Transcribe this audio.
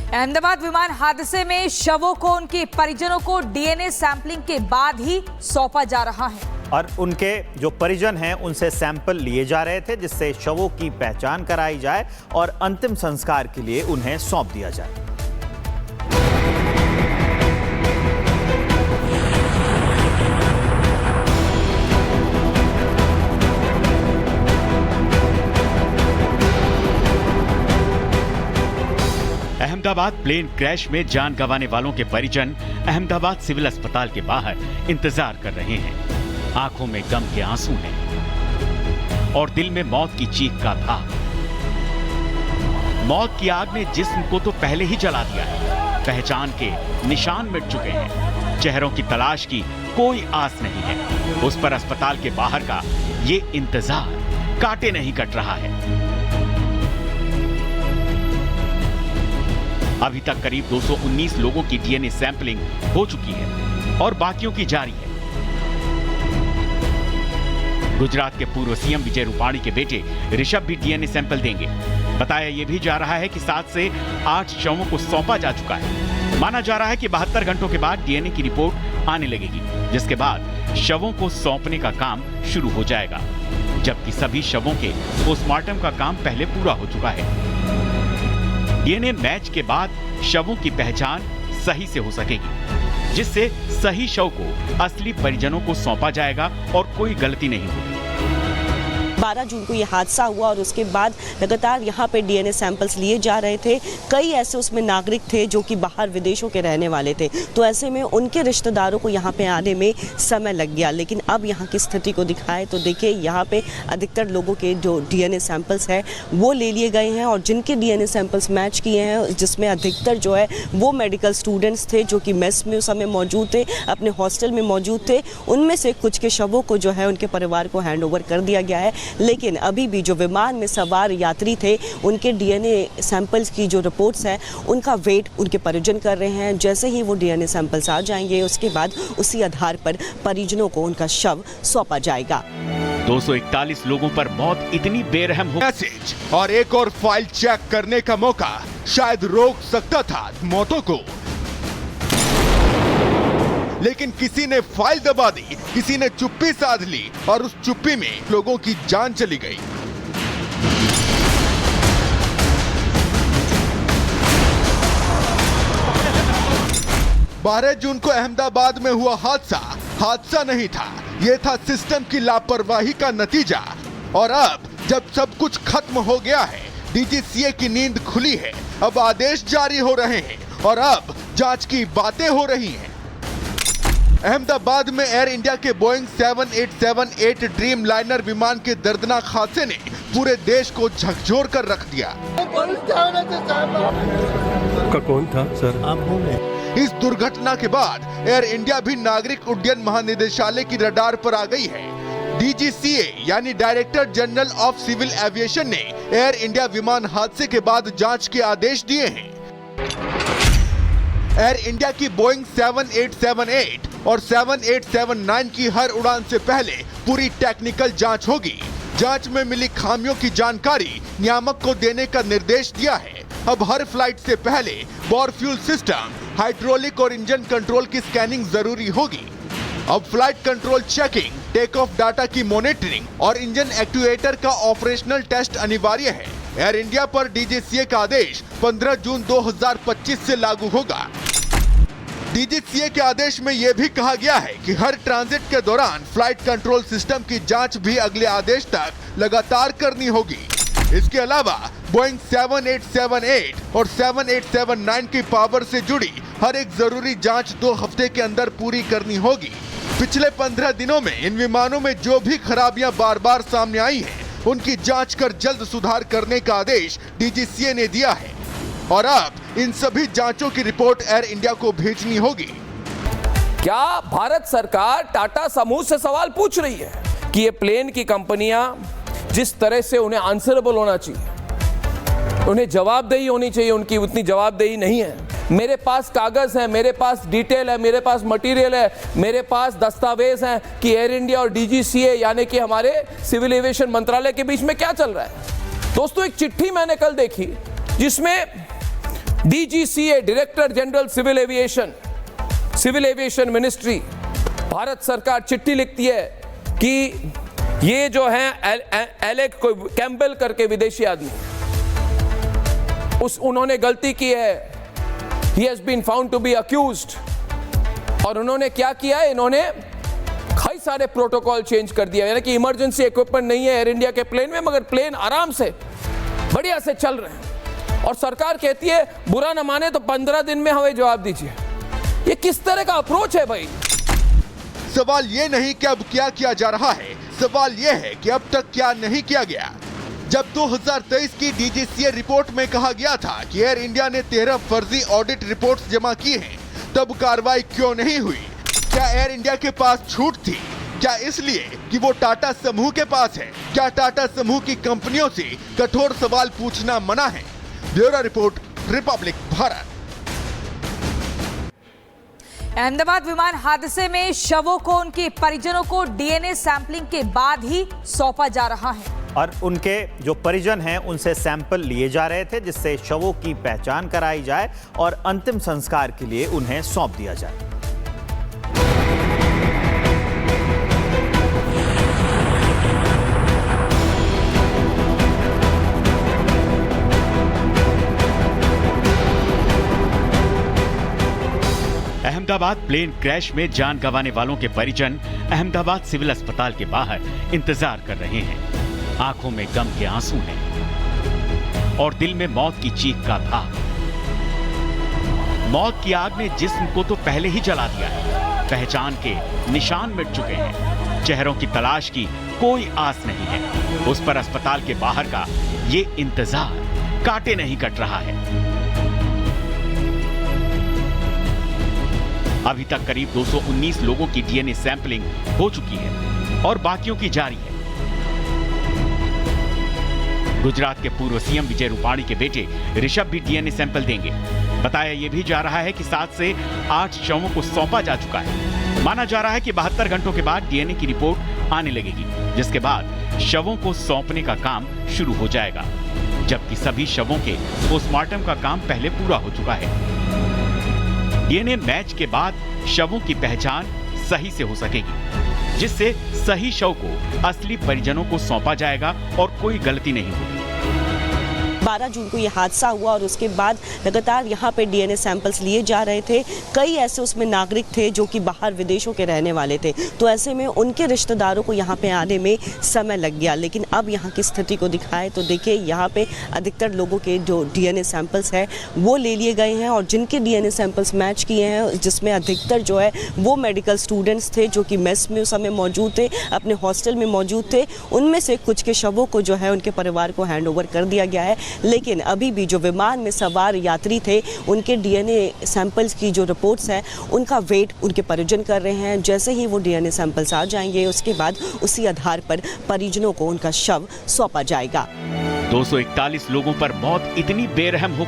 अहमदाबाद विमान हादसे में शवों को उनके परिजनों को डीएनए सैंपलिंग के बाद ही सौंपा जा रहा है और उनके जो परिजन हैं उनसे सैंपल लिए जा रहे थे जिससे शवों की पहचान कराई जाए और अंतिम संस्कार के लिए उन्हें सौंप दिया जाए। अहमदाबाद प्लेन क्रैश में जान गंवाने वालों के परिजन अहमदाबाद सिविल अस्पताल के बाहर इंतजार कर रहे हैं। आंखों में गम के आंसू हैं और दिल में मौत की चीख का भाव। मौत की आग ने जिस्म को तो पहले ही जला दिया है। पहचान के निशान मिट चुके हैं। चेहरों की तलाश की कोई आस नहीं है। उस पर अस्पताल के बाहर का ये इंतजार कांटे नहीं कट रहा है। अभी तक करीब 219 लोगों की डीएनए सैंपलिंग हो चुकी है और बाकियों की जारी है। गुजरात के पूर्व सीएम विजय रूपाणी के बेटे ऋषभ भी डीएनए सैंपल देंगे। बताया यह भी जा रहा है कि 7 से 8 शवों को सौंपा जा चुका है। माना जा रहा है कि 72 घंटों के बाद डीएनए की रिपोर्ट आने लगेगी, जिसके बाद शवों को सौंपने का काम शुरू हो जाएगा, जबकि सभी शवों के पोस्टमार्टम का काम पहले पूरा हो चुका है। डीएनए मैच के बाद शवों की पहचान सही से हो सकेगी, जिससे सही शव को असली परिजनों को सौंपा जाएगा और कोई गलती नहीं होगी। 12 जून को ये हादसा हुआ और उसके बाद लगातार यहाँ पे डीएनए सैंपल्स लिए जा रहे थे। कई ऐसे उसमें नागरिक थे जो कि बाहर विदेशों के रहने वाले थे, तो ऐसे में उनके रिश्तेदारों को यहाँ पे आने में समय लग गया। लेकिन अब यहाँ की स्थिति को दिखाए तो देखिए यहाँ पे अधिकतर लोगों के जो डीएनए सैंपल्स है वो ले लिए गए हैं और जिनके डीएनए सैंपल्स मैच किए हैं, जिसमें अधिकतर जो है वो मेडिकल स्टूडेंट्स थे जो कि मेस में उस समय मौजूद थे, अपने हॉस्टल में मौजूद थे। उनमें से कुछ के शवों को जो है उनके परिवार को हैंड ओवर कर दिया गया है। लेकिन अभी भी जो विमान में सवार यात्री थे उनके डीएनए सैंपल्स की जो रिपोर्ट्स हैं उनका वेट उनके परिजन कर रहे हैं। जैसे ही वो डीएनए सैंपल्स आ जाएंगे उसके बाद उसी आधार पर परिजनों को उनका शव सौंपा जाएगा। 241 लोगों पर मौत इतनी बेरहम हो। मैसेज और एक और फाइल चेक करने का मौका शायद रोक सकता था मौतों को, लेकिन किसी ने फाइल दबा दी, किसी ने चुप्पी साध ली और उस चुप्पी में लोगों की जान चली गई। बारह जून को अहमदाबाद में हुआ हादसा नहीं था, यह था सिस्टम की लापरवाही का नतीजा। और अब जब सब कुछ खत्म हो गया है, डीजीसीए की नींद खुली है, अब आदेश जारी हो रहे हैं और अब जांच की बातें हो रही हैं। अहमदाबाद में एयर इंडिया के बोइंग 7878 ड्रीम लाइनर विमान के दर्दनाक हादसे ने पूरे देश को झकझोर कर रख दिया। कौन था सर? इस दुर्घटना के बाद एयर इंडिया भी नागरिक उड्डयन महानिदेशालय की रडार पर आ गई है। डीजीसीए यानी director general of civil aviation ने एयर इंडिया विमान हादसे के बाद जांच के आदेश दिए हैं। एयर इंडिया की बोइंग 7878 और 7879 की हर उड़ान से पहले पूरी टेक्निकल जांच होगी। जांच में मिली खामियों की जानकारी नियामक को देने का निर्देश दिया है। अब हर फ्लाइट से पहले बोर फ्यूल सिस्टम, हाइड्रोलिक और इंजन कंट्रोल की स्कैनिंग जरूरी होगी। अब flight control checking, take off data की मॉनिटरिंग और इंजन एक्चुएटर का ऑपरेशनल टेस्ट अनिवार्य है। एयर इंडिया पर डीजीसीए का आदेश 15 जून 2025 से लागू होगा। डीजीसीए के आदेश में यह भी कहा गया है कि हर ट्रांजिट के दौरान फ्लाइट कंट्रोल सिस्टम की जांच भी अगले आदेश तक लगातार करनी होगी। इसके अलावा बोइंग 7878 और 7879 की पावर से जुड़ी हर एक जरूरी जांच 2 हफ्ते के अंदर पूरी करनी होगी। पिछले 15 दिनों में इन विमानों में जो भी खराबियां बार बार सामने आई हैं, उनकी जांच कर जल्द सुधार करने का आदेश डीजीसीए ने दिया है और अब इन सभी जांचों की रिपोर्ट एयर इंडिया को भेजनी होगी। क्या भारत सरकार टाटा समूह से सवाल पूछ रही है कि ये प्लेन की कंपनियां जिस तरह से उन्हें आंसरेबल होना चाहिए, उन्हें जवाबदेही होनी चाहिए, उनकी उतनी जवाबदेही नहीं है। मेरे पास कागज है, मेरे पास डिटेल है, मेरे पास मटेरियल है, मेरे पास दस्तावेज हैं कि एयर इंडिया और डीजीसीए यानी कि हमारे सिविल एविएशन मंत्रालय के बीच में क्या चल रहा है। दोस्तों, एक चिट्ठी मैंने कल देखी जिसमें DGCA director general civil aviation ministry, भारत सरकार चिट्ठी लिखती है कि ये जो है एलेक कैम्पबेल करके विदेशी आदमी, उन्होंने गलती की है, he has been found to be accused. और उन्होंने क्या किया है, इन्होंने कई सारे प्रोटोकॉल चेंज कर दिया, यानी कि इमरजेंसी इक्विपमेंट नहीं है एयर इंडिया के प्लेन में, मगर प्लेन आराम से बढ़िया से चल रहे हैं। और सरकार कहती है बुरा न माने तो 15 दिन में हमें जवाब दीजिए। ये किस तरह का अप्रोच है भाई? सवाल ये नहीं कि अब क्या किया जा रहा है, सवाल ये है कि अब तक क्या नहीं किया गया। जब 2023 की DGCA रिपोर्ट में कहा गया था कि एयर इंडिया ने 13 फर्जी ऑडिट रिपोर्ट्स जमा की हैं, तब कार्रवाई क्यों नहीं हुई? क्या एयर इंडिया के पास छूट थी? क्या इसलिए कि वो टाटा समूह के पास है? क्या टाटा समूह की कंपनियों से कठोर सवाल पूछना मना है? Bureau report, Republic Bharat. Ahmedabad विमान हादसे में शवों को उनके परिजनों को DNA सैंपलिंग के बाद ही सौंपा जा रहा है। और उनके जो परिजन हैं उनसे सैंपल लिए जा रहे थे, जिससे शवों की पहचान कराई जाए और अंतिम संस्कार के लिए उन्हें सौंप दिया जाए। अहमदाबाद प्लेन क्रैश में जान गंवाने वालों के परिजन अहमदाबाद सिविल अस्पताल के बाहर इंतजार कर रहे हैं। आंखों में गम के आंसू हैं और दिल में मौत की चीख का भाव। मौत की आग ने जिस्म को तो पहले ही जला दिया है, पहचान के निशान मिट चुके हैं, चेहरों की तलाश की कोई आस नहीं है। उस पर अस्पताल के बाहर का ये इंतजार कांटे नहीं कट रहा है। अभी तक करीब 219 लोगों की DNA सैंपलिंग हो चुकी है और बाकियों की जारी है। गुजरात के पूर्व सीएम विजय रूपाणी के बेटे ऋषभ भी DNA सैंपल देंगे। बताया यह भी जा रहा है कि 7 से 8 शवों को सौंपा जा चुका है। माना जा रहा है कि 72 घंटों के बाद DNA की रिपोर्ट आने लगेगी, जिसके बाद शवों को सौंपने का काम शुरू हो जाएगा, जबकि सभी शवों के पोस्टमार्टम का काम पहले पूरा हो चुका है। DNA मैच के बाद शवों की पहचान सही से हो सकेगी, जिससे सही शव को असली परिजनों को सौंपा जाएगा और कोई गलती नहीं होगी। 12 जून को ये हादसा हुआ और उसके बाद लगातार यहाँ पे DNA सैंपल्स लिए जा रहे थे। कई ऐसे उसमें नागरिक थे जो कि बाहर विदेशों के रहने वाले थे, तो ऐसे में उनके रिश्तेदारों को यहाँ पे आने में समय लग गया। लेकिन अब यहाँ की स्थिति को दिखाए तो देखिए, यहाँ पे अधिकतर लोगों के जो DNA सैंपल्स हैं वो ले लिए गए हैं और जिनके DNA सैंपल्स मैच किए हैं, जिसमें अधिकतर जो है वो मेडिकल स्टूडेंट्स थे जो कि मेस में उस समय मौजूद थे, अपने हॉस्टल में मौजूद थे। उनमें से कुछ के शवों को जो है उनके परिवार को हैंड ओवर कर दिया गया है। लेकिन अभी भी जो विमान में सवार यात्री थे, उनके DNA सैंपल्स की जो रिपोर्ट्स हैं उनका वेट उनके परिजन कर रहे हैं। जैसे ही वो DNA सैंपल्स आ जाएंगे, उसके बाद उसी आधार पर परिजनों को उनका शव सौंपा जाएगा। 241 लोगों पर मौत इतनी बेरहम हो